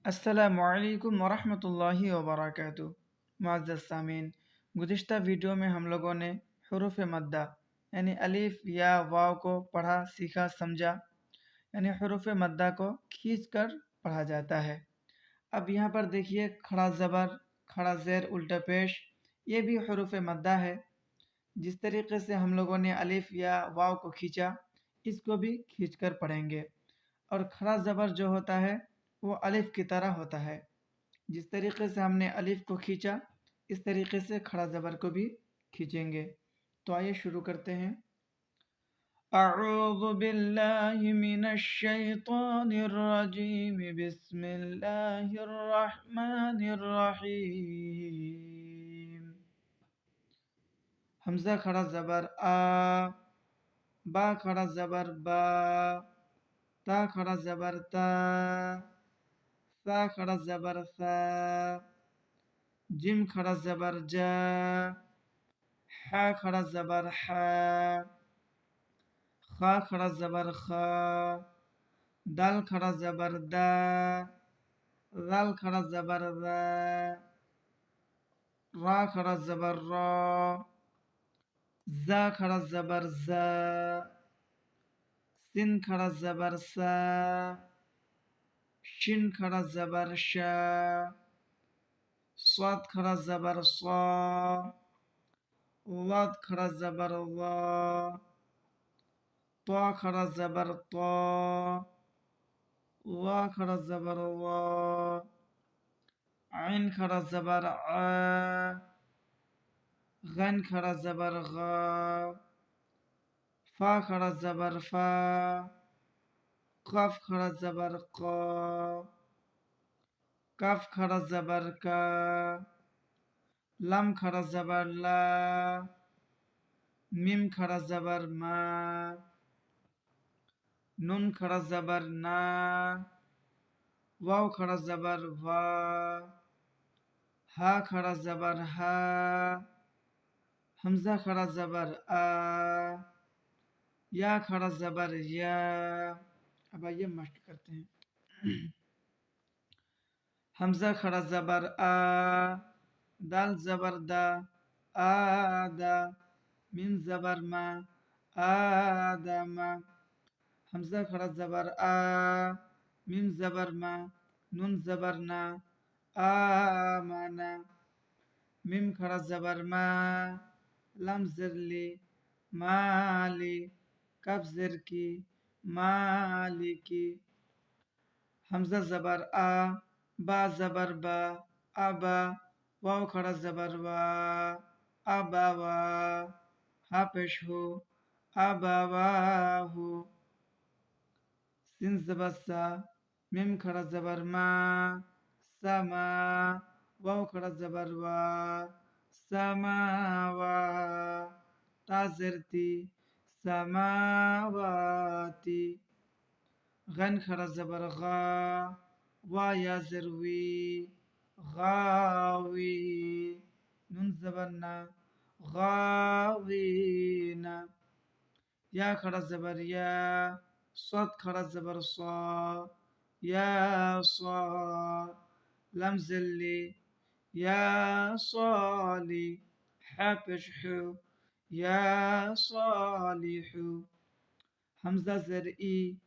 अस्सलामुअलैकुम वरहमतुल्लाहि वबरकातुहू। मुअज़्ज़ज़ सामीन, गुज़िश्ता वीडियो में हम लोगों ने हुरूफ़ मद्दा यानी अलिफ या वाव को पढ़ा, सीखा, समझा। यानी हुरूफ़ मद्दा को खींच कर पढ़ा जाता है। अब यहाँ पर देखिए, खड़ा ज़बर, खड़ा ज़ेर, उल्टा पेश, ये भी हुरूफ़ मद्दा है। जिस तरीके से हम लोगों ने अलिफ या वाव को खींचा, इसको भी खींच कर पढ़ेंगे। और खड़ा ज़बर जो होता है वो अलिफ की तरह होता है। जिस तरीके से हमने अलिफ को खींचा, इस तरीके से खड़ा ज़बर को भी खींचेंगे। तो आइए शुरू करते हैं। अऊज़ु बिल्लाहि मिनश शैतानिर रजीम, बिस्मिल्लाहिर रहमानिर रहीम। हमज़ा खड़ा ज़बर आ, बा खड़ा ज़बर बा, ता खड़ा ज़बर ता, सा खड़ा ज़बर सा, जिम खड़ा ज़बर जा, हा खड़ा ज़बर हा, खा खड़ा ज़बर खा, दाल खड़ा ज़बर दा, राल खड़ा ज़बर रा, रा खड़ा ज़बर रा, जा खड़ा ज़बर जा, सिन खड़ा ज़बर सा, शिन खड़ा ज़बर शा, स्वाद खड़ा ज़बर स्वा, वाद खड़ा ज़बर वा, त्वा खड़ा ज़बर त्वा, वा खड़ा ज़बर वा, आइन खड़ा ज़बर आ, गन खड़ा ज़बर गा, फा खड़ा ज़बर फा, कफ खड़ा ज़बर का, कफ खड़ा ज़बर का, लम खड़ा ज़बर ला, मिम खड़ा ज़बर मा, नून खड़ा ज़बर ना, वाव खड़ा ज़बर वा, हा खड़ा ज़बर हा, हमज़ा खड़ा ज़बर आ, या खड़ा ज़बर या। अब आइए मश्क करते हैं। हमज़ा खड़ा ज़बर आ, दाल ज़बर दा, आदा, मिम ज़बर मा, आदमा, हमज़ा खड़ा ज़बर आ, मिम ज़बर मा, नून ज़बर ना, आमाना, मिम खड़ा ज़बर मा, लम ज़िरली, माली, कफ ज़िर की, मालिकी, हमज़ा ज़बर आ, बा ज़बर बा, अबा, वाव खड़ा ज़बर वा, अबावा, हा पेश हो, अबावाहु, सिन ज़बर सा, मिम खड़ा ज़बर मा, समा, वाव खड़ा ज़बर वा, समावा, ता ज़िरती, समावाती, गन खड़ा ज़बर गा, वा या ज़िरवी, गावी, नून ज़बर ना, गावीना, या खड़ा ज़बर या, स्वाद खड़ा ज़बर स्वा, या स्वा, लम ज़िल्ली, या स्वाली, हा पेश हु, या स्वालिहु, हमज़ा ज़र ई,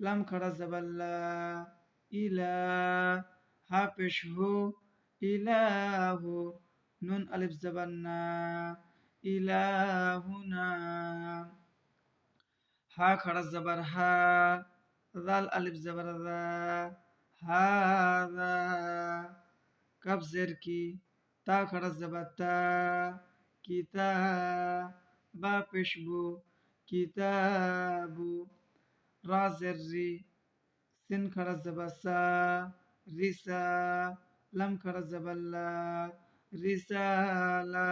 लम खड़ा ज़बर ला, इला, हा पेश हो, इलाहु, नून अलिफ ज़बर ना, इलाहुना, हा खड़ा ज़बर हा, राल अलिफ ज़बर रा, हारा, कफ ज़ेर की, ता खड़ा ज़बर ता, किता, बा पेशबू, किताबू, रा ज़र्री, सिन खड़ा ज़बर सा, रिसा, लम खड़ा ज़बर ला, रिसाला,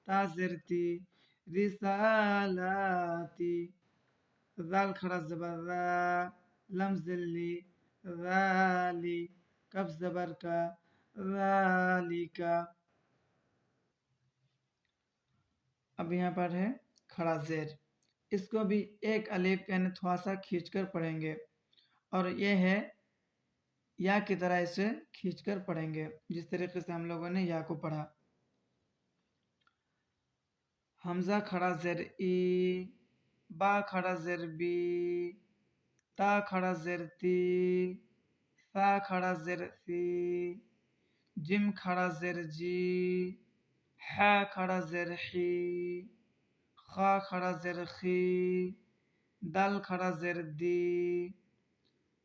ता ज़िरती, रिसालाती, ज़ाल खड़ा ज़बर रा, लम ज़िल्ली, ज़ाली, कफ ज़बर का, ज़ालिका। अब यहाँ पर है खड़ा ज़ेर, इसको भी एक अलिफ यानी थोड़ा सा खींच कर पढ़ेंगे। और ये है या की तरह इसे खींचकर पढ़ेंगे, जिस तरीके से हम लोगों ने या को पढ़ा। हमजा खड़ा ज़ेर ई, बा खड़ा ज़ेर बी, ता खड़ा ज़ेर ती, सा खड़ा ज़ेर सी, जिम खड़ा ज़ेर जी, हा खड़ा ज़ेर ही, खा खड़ा ज़ेर खी, दाल खड़ा ज़ेर दी,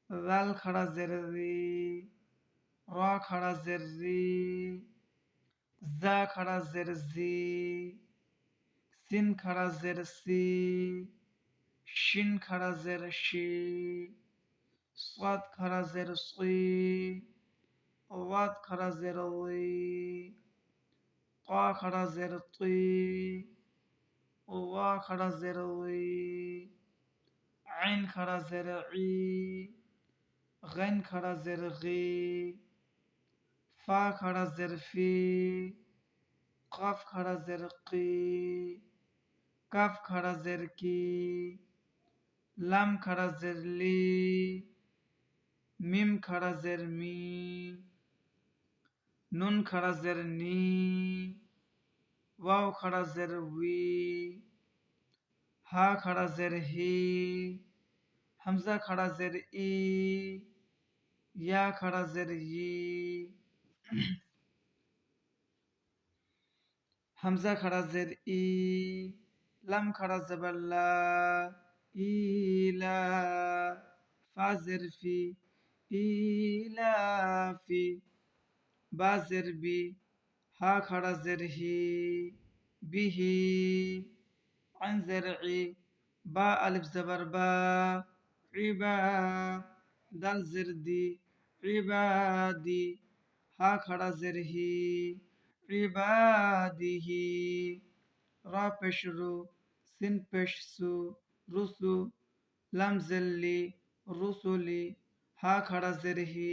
दाल खड़ा ज़ेर री, रा खड़ा ज़ेर री, जा खड़ा ज़ेर जी, सिन खड़ा ज़ेर सी, शिन खड़ा ज़ेर शी, स्वाद खड़ा ज़ेर सी, वाद खड़ा ज़ेर वी, ता खड़ा ज़ेर ती, वा खड़ा ज़ेर वी, عين खड़ा ज़ेर ई, गैन खड़ा ज़ेर गी, फा खड़ा ज़ेर फी, काफ खड़ा ज़ेर की, काफ खड़ा ज़ेर की, लाम खड़ा ज़ेर ली, मीम खड़ा ज़ेर मी, नून खड़ा ज़ेर नी, वाव खड़ा ज़ेर वी, हा खड़ा ज़ेर ही, हमजा खड़ा ज़ेर ई, या खड़ा ज़ेर यी, हमजा खड़ा ज़ेर ई, लम खड़ा ज़बर ला, ईला, फा ज़ेर फी, ईलाफी, बा ज़ेर बी, हा खड़ा ज़ेर ही, बिही, عين ज़ेर ई, बा अलिफ ज़बर बा, इबा, दाल ज़ेर दी, इबादी, हा खड़ा ज़ेर ही, इबादिही, रा पेश रू, सिन पेश सू, रुसु, लम ज़ेर ली, रुसुली, हा खड़ा ज़ेर ही,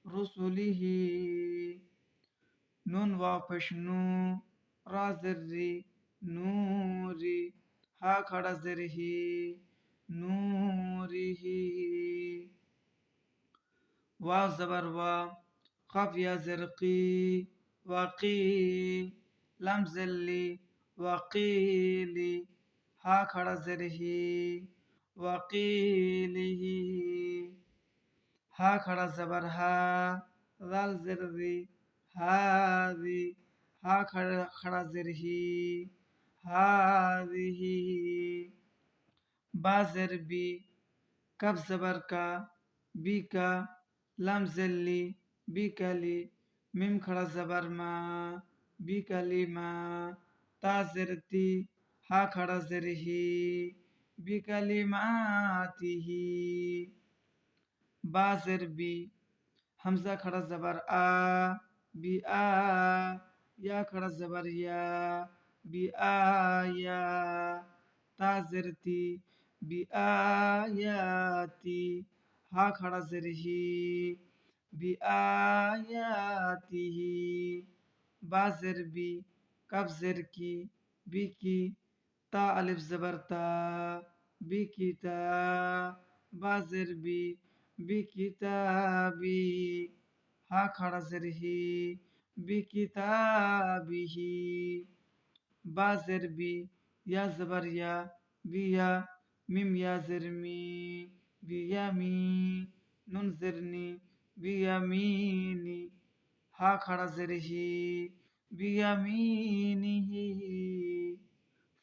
रुसुलिही, नून वाव पेश नू, रा ज़ेर री, नूरी, हा खड़ा ज़ेर ही, नूरिही, वाव ज़बर वा, क़ाफ या ज़ेर की, वाक़ी, लम ज़ेर ली, वक़ीली, हा खड़ा ज़ेर ही, वक़ीलिही, हा खड़ा ज़बर हा, ज़ाल ज़ेर री, हाज़ी, हा खड़ा ज़ेर ही, हाज़िही, बा ज़ेर बी, कफ ज़बर का, बी का, लम ज़ेर ली, बी का ली, मीम खड़ा ज़बर मा, बी का ली मा, ता ज़ेर ती, हा खड़ा ज़ेर ही, बी का ली माती ही, बा ज़ेर बी, हमजा खड़ा ज़बर आ, बी आ, या खड़ा ज़बर या, बी आया, ता ज़ेर ती, बी आयाती, हा खड़ा ज़ेर ही, बी आयातिही, बा ज़ेर बी, कफ ज़ेर की, बी की, ता अलिफ ज़बर ता, बी की ता, बा ज़ेर बी, बी किताबी, हा खड़ा ज़ेर ही, बी किताबिही, बा ज़ेर बी, या ज़बर या, बिया, मीम या ज़ेर मी, बियामी, नून ज़ेर नी, बियामीनी, हा खड़ा ज़ेर ही, बियामीनिही,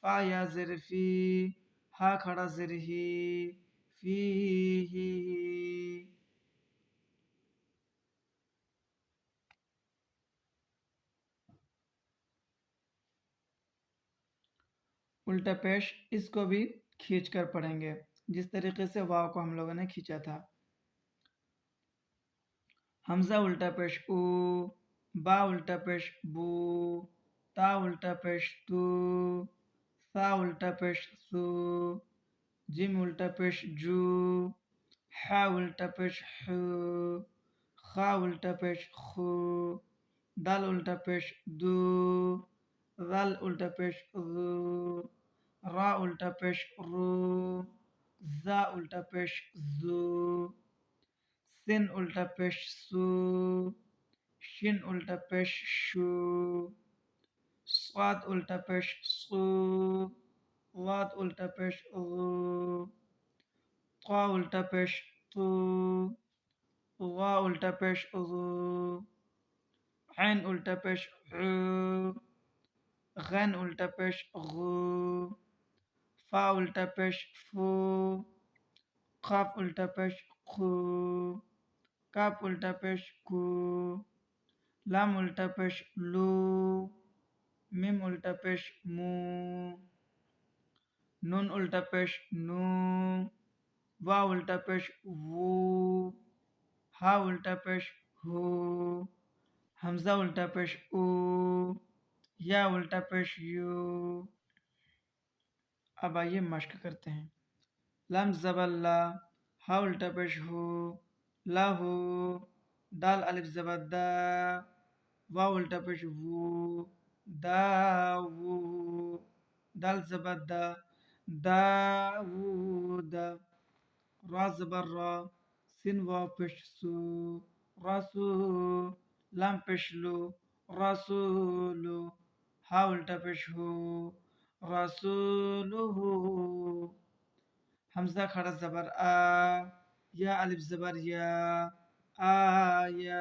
फा या ज़ेर फी, हा खड़ा ज़ेर ही, फीही, उल्टा पेश इसको भी खींच कर पढ़ेंगे, जिस तरीके से वाव को हम लोगों ने खींचा था। हमजा उल्टा पेश ऊ, बा उल्टा पेश बू, ता उल्टा पेश तू, सा उल्टा पेश सू, जिम उल्टा पेश जू, हा उल्टा पेश हू, खा उल्टा पेश खू, दाल उल्टा पेश दू, दाल उल्टा पेश रू, रा उल्टा पेश रू, जा उल्टा पेश जू, सिन उल्टा पेश सू, शिन उल्टा पेश शू, स्वाद उल्टा पेश सू, वाद उल्टा पेश ऊ, क़ा उल्टा पेश तू, ग़ा उल्टा पेश ग़ू, ऐन उल्टा पेश ऊ, गैन उल्टा पेश गू, फा उल्टा पेश फू, क़ाफ उल्टा पेश खू, काफ उल्टा पेश कू, लाम उल्टा पेश लू, मीम उल्टा पेश मू, नून उल्टा पेश नू, वा उल्टा पेश वू, हा उल्टा पेश हू, हमजा उल्टा पेश ऊ, या उल्टा पेश यू। अब आइए मश्क करते हैं। लम ज़बर ला, हा उल्टा पेश हू, लाहू, दाल अलिफ ज़बर दा, वाव उल्टा पेश वू, दावू, दाल ज़बर दा, दावूद, रा ज़बर रा, सिन वाव पेश सू, रासू, लाम पेश लू, रासूलू, हा उल्टा पेश हू, रासूलुहू, हमजा खड़ा ज़बर आ, या अलिफ ज़बर या, आया,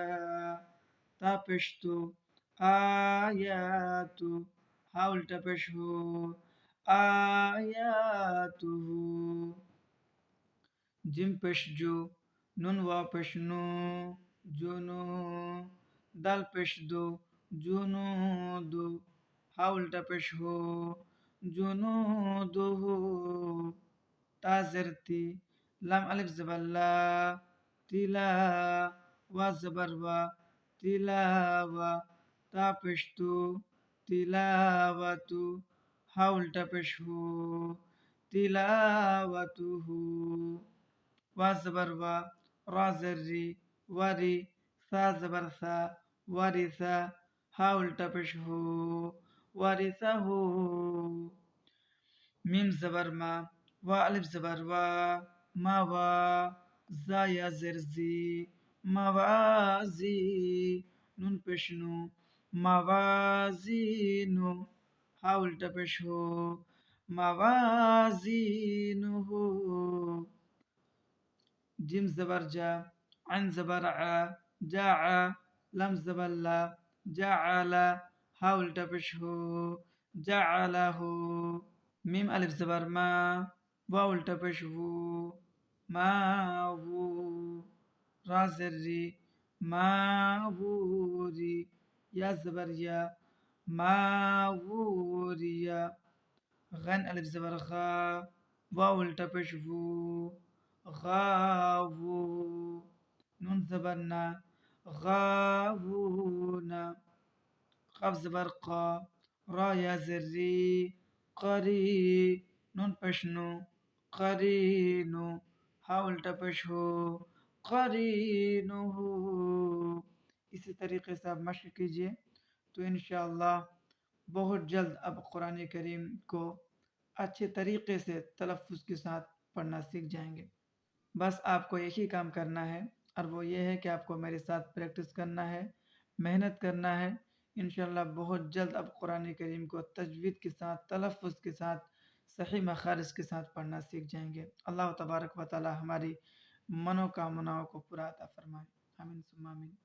ता पेश तू, आयातु, हा उल्टा पेश हू, आयातुहू, जिम पेश जू, नून वाव पेश नू, जुनू, दाल पेश दू, जुनूदू, हा उल्टा पेश हू, जुनूदुहू, ता ज़ेर ती, लाम अलिफ ज़बर ला, तिला, वा ज़बर वा, तिलावा, ता पेश तू, तिलावतु, हा उल्टा पेश हू, तिलावतुहू, वा ज़बर वा, रा ज़ेर री, वरी, सा ज़बर सा, वरिसा, हा उल्टा पेश हू, वरिसहू, मीम ज़बर मा, वा अलिफ ज़बर वा, मावा, ज़ा या ज़ेर ज़ी, मवाज़ी, नून पेश नू, मवाज़ीनु, हा उल्टा पेश हू, मवाज़ीनुहू, जिम ज़बर जा, ऐन ज़बर आ, जा, लम ज़बर ला, जाअला, हा उल्टा पेश हू, जाअलहू, मीम अलिफ ज़बर मा, वा उल्टा पेश वू, मावू, रा ज़ेर री, मावूरी, या ज़बर या, मावूरिया, गैन अलिफ ज़बर गा, वा उल्टा पेश वू, गावू, नून ज़बर ना, गावूना, क़ाफ ज़बर क़ा, रा या ज़ेर री, क़री, नून पेश नू, क़रीनु, हा उल्टा पेश हो, क़रीनुहू। इसी तरीके से आप मश्क कीजिए तो इंशाअल्लाह बहुत जल्द अब कुरान करीम को अच्छे तरीके से तलफ़्फ़ुज़ के साथ पढ़ना सीख जाएंगे। बस आपको एक ही काम करना है और वो ये है कि आपको मेरे साथ प्रैक्टिस करना है, मेहनत करना है। इंशाअल्लाह बहुत जल्द अब कुरान करीम को तजवीद के साथ, तलफ़्फ़ुज़ के साथ, सही मखारिज के साथ पढ़ना सीख जाएंगे। अल्लाह तबारक व तआला हमारी मनोकामनाओं को पूरा अता फरमाए। आमीन सुम्मा आमीन।